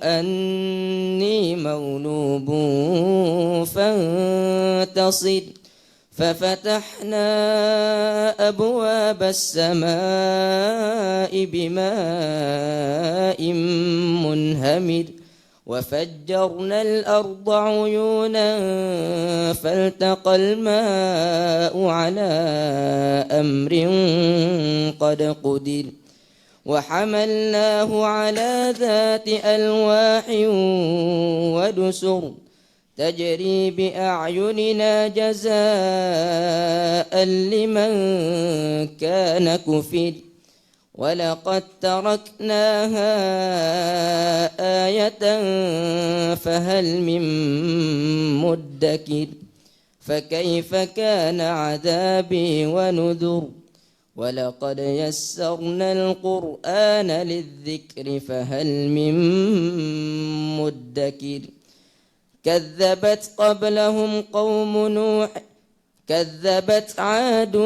أني مغلوب فانتصر ففتحنا أبواب السماء بماء منهمر وفجرنا الأرض عيونا فالتقى الماء على أمر قد قدر وحملناه على ذات ألواح ودسر تجري بأعيننا جزاء لمن كان كفر ولقد تركناها آية فهل من مدكر فكيف كان عذابي ونذر ولقد يسرنا القرآن للذكر فهل من مدكر كذبت قبلهم قوم نوح كذبت عاد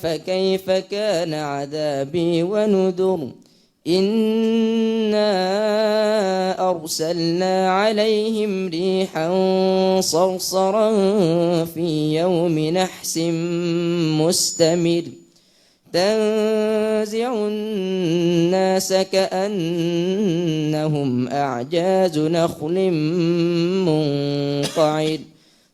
فكيف كان عذابي ونذر إنا أرسلنا عليهم ريحا صرصرا في يوم نحس مستمر تنزع الناس كأنهم أعجاز نخل منقعر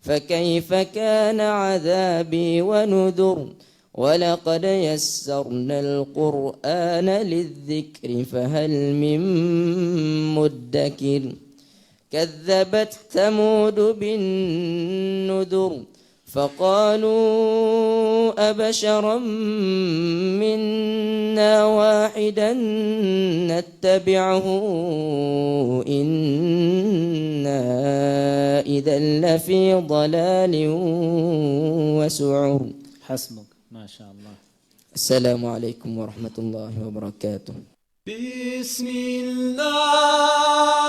فكيف كان عذابي ونذر ولقد يسرنا القرآن للذكر فهل من مدكر كذبت ثمود بالنذر فقالوا أبشرا منا واحدا نتبعه إنا إذا لفي ضلال وسعر. حسبك ما شاء الله. السلام عليكم ورحمة الله وبركاته. بسم الله